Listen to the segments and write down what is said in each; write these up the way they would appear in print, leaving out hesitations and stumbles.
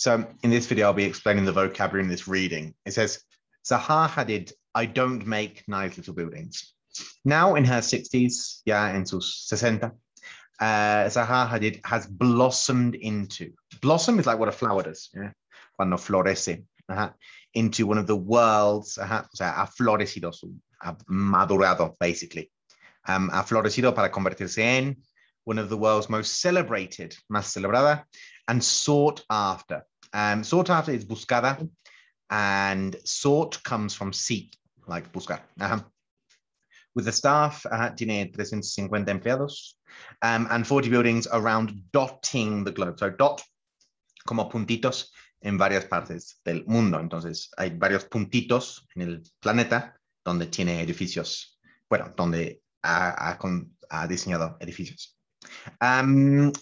So in this video, I'll be explaining the vocabulary in this reading. It says, Zaha Hadid, I don't make nice little buildings. Now in her 60s, en sus 60, Zaha Hadid has blossomed into, blossom is like what a flower does, cuando florece, into one of the world's, o sea, ha florecido, ha madurado, basically. Ha florecido para convertirse en one of the world's most celebrated, más celebrada, and sought after. Sought after is buscada, and sought comes from seek, like buscar. With the staff, tiene 350 empleados, and 40 buildings around dotting the globe. So dot, como puntitos en varias partes del mundo. Entonces, hay varios puntitos en el planeta donde tiene edificios, bueno, donde ha diseñado edificios.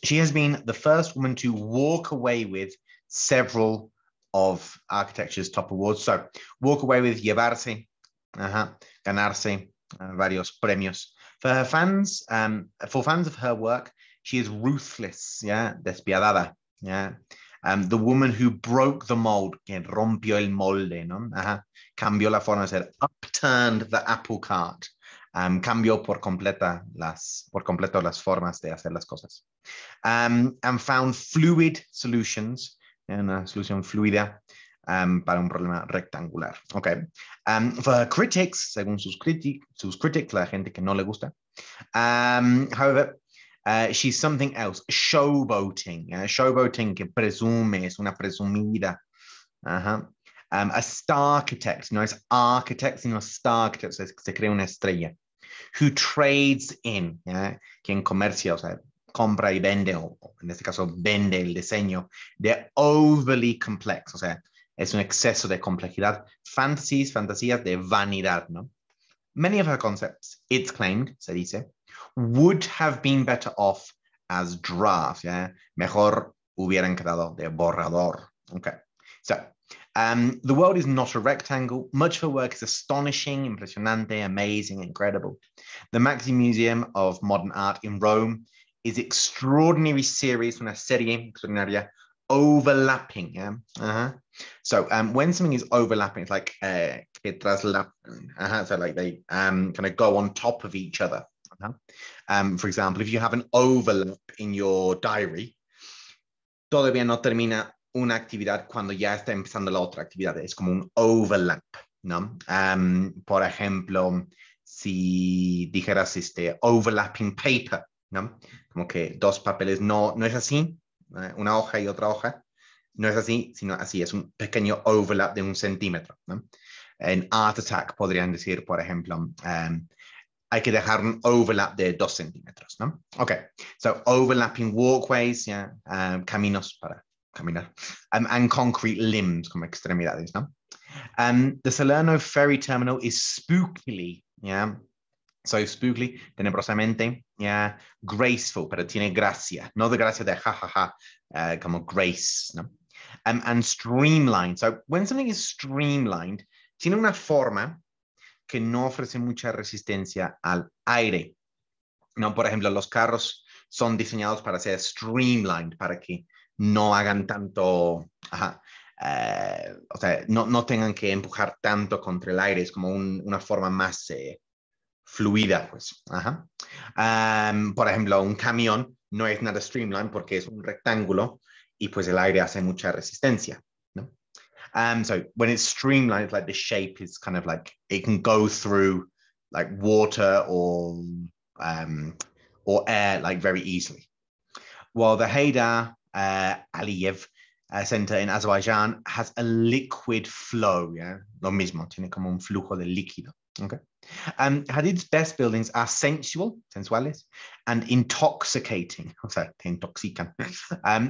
She has been the first woman to walk away with several of architecture's top awards. So, walk away with llevarse, ganarse varios premios. For her fans, for fans of her work, she is ruthless, despiadada, the woman who broke the mold, que rompió el molde, ¿no? Cambió la forma de ser, upturned the apple cart. Cambió por completo las formas de hacer las cosas. And found fluid solutions, una solución fluida para un problema rectangular. Okay. For her critics, según sus critics, la gente que no le gusta. However, she's something else, showboating. Showboating que presume, es una presumida. A star architect, no es architect, sino star architect, se crea una estrella. Who trades in, quien comercia, o sea, compra y vende, o en este caso vende el diseño de overly complex, o sea, es un exceso de complejidad, fantasías de vanidad, ¿no? Many of her concepts, it's claimed, se dice, would have been better off as drafts, mejor hubieran quedado de borrador. Okay, so the world is not a rectangle. Much of her work is astonishing, impresionante, amazing, incredible. The Maxi Museum of Modern Art in Rome is extraordinary series, una serie extraordinaria, overlapping. So when something is overlapping, it's like que traslapan. So like they kind of go on top of each other. For example, if you have an overlap in your diary, todavía no termina una actividad cuando ya está empezando la otra actividad. Es como un overlap, ¿no? Por ejemplo, si dijeras overlapping paper, ¿no? Como que dos papeles, no es así, una hoja y otra hoja, no es así, sino así, es un pequeño overlap de 1 centímetro, ¿no? En Art Attack podrían decir, por ejemplo, hay que dejar un overlap de 2 centímetros, ¿no? Okay, so overlapping walkways, caminos para caminar, and concrete limbs como extremidades, ¿no? The Salerno ferry terminal is spookily, so spookily, tenebrosamente, graceful, pero tiene gracia, no de gracia de jajaja, como grace, ¿no? And streamlined. So when something is streamlined, tiene una forma que no ofrece mucha resistencia al aire, ¿no? Por ejemplo, los carros son diseñados para ser streamlined, para que no hagan tanto, o sea, no tengan que empujar tanto contra el aire, es como una forma más fluida, pues. Por ejemplo, un camión no es nada streamlined porque es un rectángulo y pues el aire hace mucha resistencia, ¿no? So when it's streamlined, it's like the shape is kind of like, it can go through like water or air like very easily. While the Haydar Aliyev Center in Azerbaijan has a liquid flow, lo mismo, tiene como un flujo de líquido. Okay. Hadid's best buildings are sensuales, and intoxicating, o sea, te intoxican.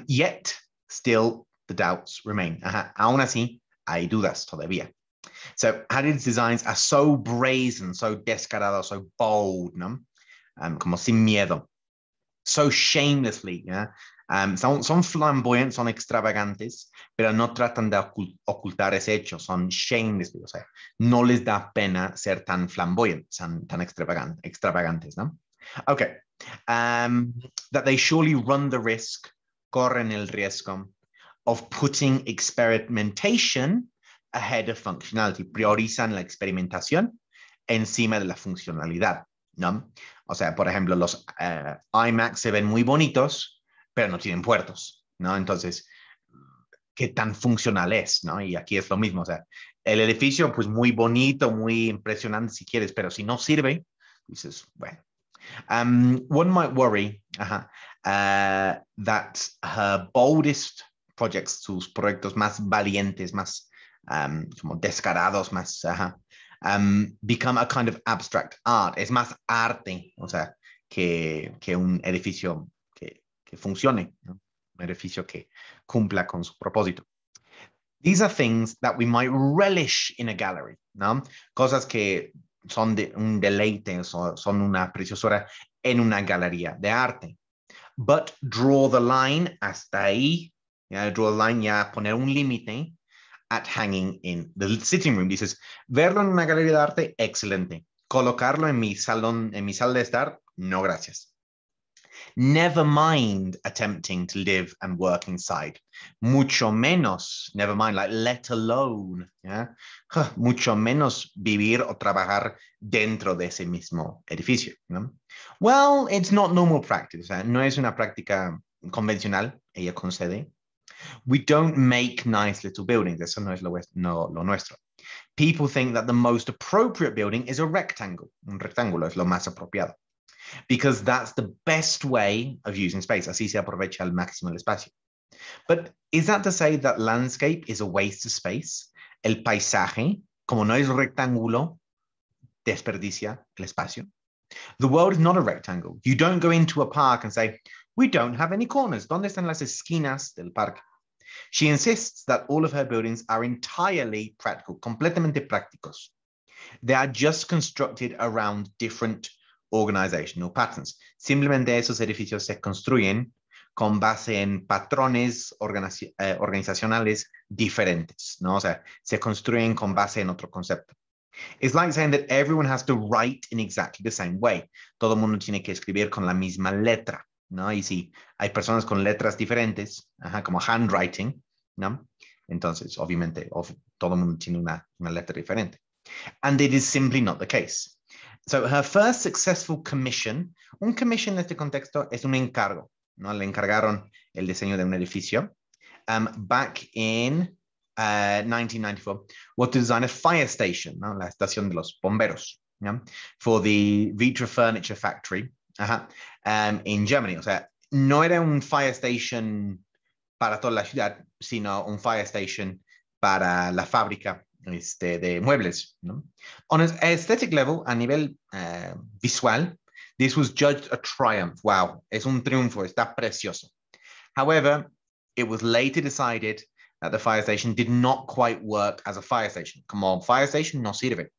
Yet, still, the doubts remain. Aún así, hay dudas todavía. So, Hadid's designs are so brazen, so descarado, so bold, ¿no? Como sin miedo. So shamelessly, son flamboyantes, son extravagantes, pero no tratan de ocultar ese hecho, son shamelessly, o sea, no les da pena ser tan flamboyantes, tan extravagantes, ¿no? Okay, that they surely run the risk, corren el riesgo, of putting experimentation ahead of functionality. Priorizan la experimentación encima de la funcionalidad, ¿no? O sea, por ejemplo, los iMac se ven muy bonitos, pero no tienen puertos, ¿no? Entonces, ¿qué tan funcional es, no? Y aquí es lo mismo, o sea, el edificio, pues muy bonito, muy impresionante si quieres, pero si no sirve, dices, bueno. One might worry that her boldest projects, sus proyectos más valientes, más como descarados, más, become a kind of abstract art. Es más arte, o sea, que un edificio que funcione, ¿no? Un edificio que cumpla con su propósito. These are things that we might relish in a gallery, ¿no? Cosas que son de un deleite, son una preciosura en una galería de arte. But draw the line hasta ahí, ya, draw the line, ya poner un límite at hanging in the sitting room. Dices, verlo en una galería de arte, excelente. Colocarlo en mi salón, en mi sala de estar, no gracias. Never mind attempting to live and work inside. Mucho menos, never mind, like let alone, yeah? Mucho menos vivir o trabajar dentro de ese mismo edificio, ¿no? Well, it's not normal practice, no es una práctica convencional, ella concede. We don't make nice little buildings, eso no es lo nuestro. People think that the most appropriate building is a rectangle. Un rectángulo es lo más apropiado. Because that's the best way of using space. Así se aprovecha al máximo el espacio. But is that to say that landscape is a waste of space? El paisaje, como no es rectángulo, desperdicia el espacio. The world is not a rectangle. You don't go into a park and say, we don't have any corners. ¿Dónde están las esquinas del parque? She insists that all of her buildings are entirely practical, completamente prácticos. They are just constructed around different organizational patterns. Simplemente esos edificios se construyen con base en patrones organizacionales diferentes, ¿no? O sea, se construyen con base en otro concepto. It's like saying that everyone has to write in exactly the same way. Todo el mundo tiene que escribir con la misma letra, ¿no? Y si hay personas con letras diferentes, como handwriting, ¿no? Entonces, obviamente, todo el mundo tiene una letra diferente. And it is simply not the case. So her first successful commission, un commission en este contexto es un encargo, ¿no? Le encargaron el diseño de un edificio. Back in 1994, was to design a fire station, ¿no? La estación de los bomberos, ¿no? For the Vitra Furniture Factory in Germany. O sea, no era un fire station para toda la ciudad, sino un fire station para la fábrica de muebles, ¿no? On an aesthetic level, a nivel visual, this was judged a triumph. Wow, es un triunfo, está precioso. However, it was later decided that the fire station did not quite work as a fire station. Como fire station no sirve.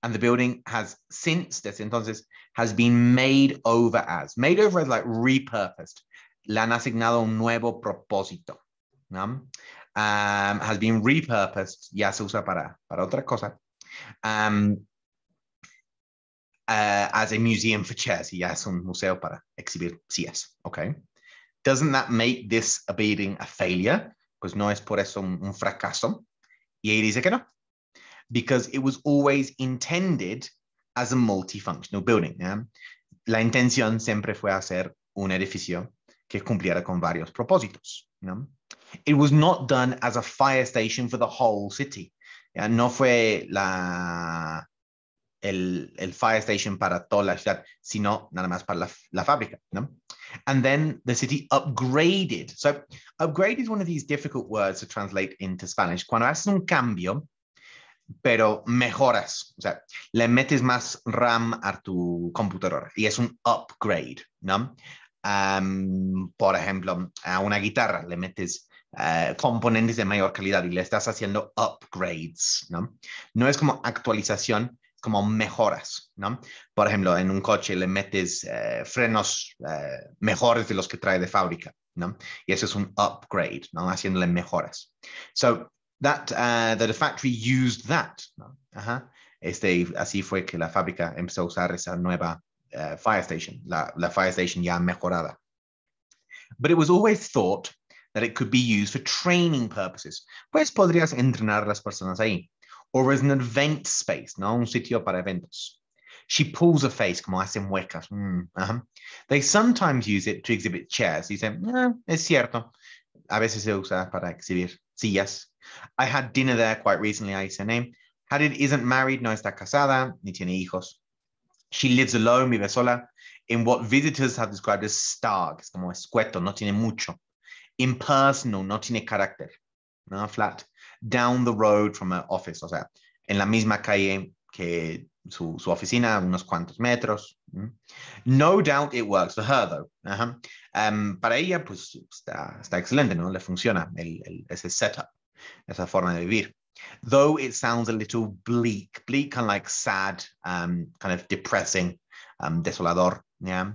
And the building has since, desde entonces, has been made over as like repurposed. Le han asignado un nuevo propósito, ¿no? Has been repurposed, ya se usa para otra cosa, as a museum for chairs, y ya es un museo para exhibir sillas, okay? Doesn't that make this a building a failure? Pues no es por eso un fracaso. Y ahí dice que no, because it was always intended as a multifunctional building. ¿Yeah? La intención siempre fue hacer un edificio que cumpliera con varios propósitos, ¿no? It was not done as a fire station for the whole city. ¿Ya? No fue el fire station para toda la ciudad, sino nada más para la fábrica, ¿no? And then the city upgraded. So upgrade is one of these difficult words to translate into Spanish. Cuando haces un cambio, pero mejoras, o sea, le metes más RAM a tu computadora y es un upgrade, ¿no? Por ejemplo, a una guitarra le metes componentes de mayor calidad y le estás haciendo upgrades, ¿no? No es como actualización, es como mejoras, ¿no? Por ejemplo, en un coche le metes frenos mejores de los que trae de fábrica, ¿no? Y eso es un upgrade, ¿no? Haciéndole mejoras. So, that the factory used that, ¿no? Así fue que la fábrica empezó a usar esa nueva fire station, la fire station ya mejorada. But it was always thought that it could be used for training purposes. Pues podrías entrenar a las personas ahí. Or as an event space, ¿no? Un sitio para eventos. She pulls a face, como hace muecas. They sometimes use it to exhibit chairs. Dice, es cierto. A veces se usa para exhibir sillas. I had dinner there quite recently, I cené. Hadid isn't married, no está casada, ni tiene hijos. She lives alone, vive sola, in what visitors have described as stark, es como escueto, no tiene mucho. Impersonal, no tiene carácter. No, flat. Down the road from her office, o sea, en la misma calle que su oficina, unos cuantos metros. No doubt it works for her, though. Para ella, pues está excelente, ¿no? Le funciona ese setup, esa forma de vivir. Though it sounds a little bleak, kind of like sad, kind of depressing, desolador, yeah.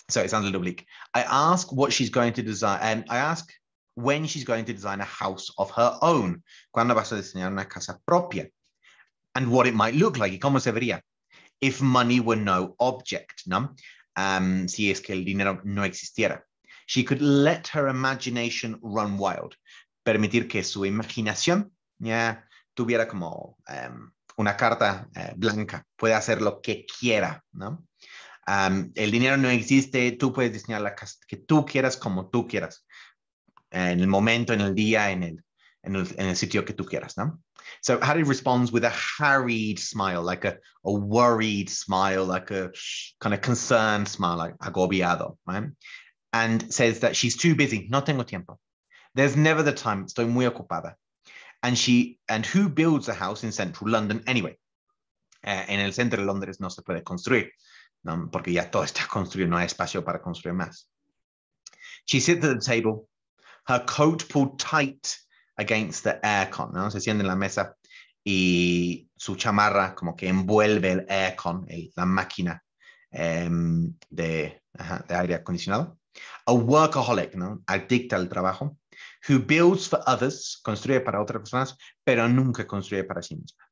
So it sounds a little bleak. I ask what she's going to design, and I ask when she's going to design a house of her own. Cuando vas a diseñar una casa propia, and what it might look like, y cómo se vería, if money were no object, ¿no? Si es que el dinero no existiera. She could let her imagination run wild. Permitir que su imaginación tuviera como una carta blanca. Puede hacer lo que quiera, ¿no? El dinero no existe, tú puedes diseñar la casa que tú quieras, como tú quieras. En el momento, en el día, en el sitio que tú quieras, ¿no? So Hadid responds with a harried smile, like a worried smile, like a kind of concerned smile, like agobiado, right? And says that she's too busy, no tengo tiempo. There's never the time, estoy muy ocupada. And who builds a house in central London anyway? En el centro de Londres no se puede construir, ¿no? Porque ya todo está construido, no hay espacio para construir más. She sits at the table, her coat pulled tight against the aircon, ¿no? Se siente en la mesa y su chamarra como que envuelve el aircon, la máquina de aire acondicionado. A workaholic, ¿no? Adicta al trabajo. Who builds for others, construye para otras personas, pero nunca construye para sí misma.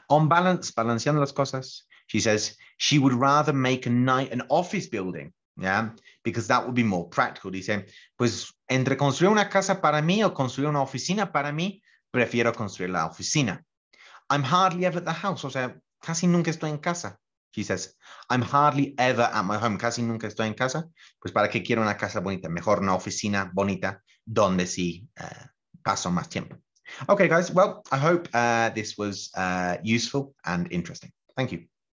On balance, balanceando las cosas, she says she would rather make an office building, yeah, because that would be more practical. Dice, pues entre construir una casa para mí o construir una oficina para mí, prefiero construir la oficina. I'm hardly ever at the house, o sea, casi nunca estoy en casa. She says, I'm hardly ever at my home, casi nunca estoy en casa. Pues para qué quiero una casa bonita, mejor una oficina bonita donde sí paso más tiempo. Okay, guys, well, I hope this was useful and interesting. Thank you.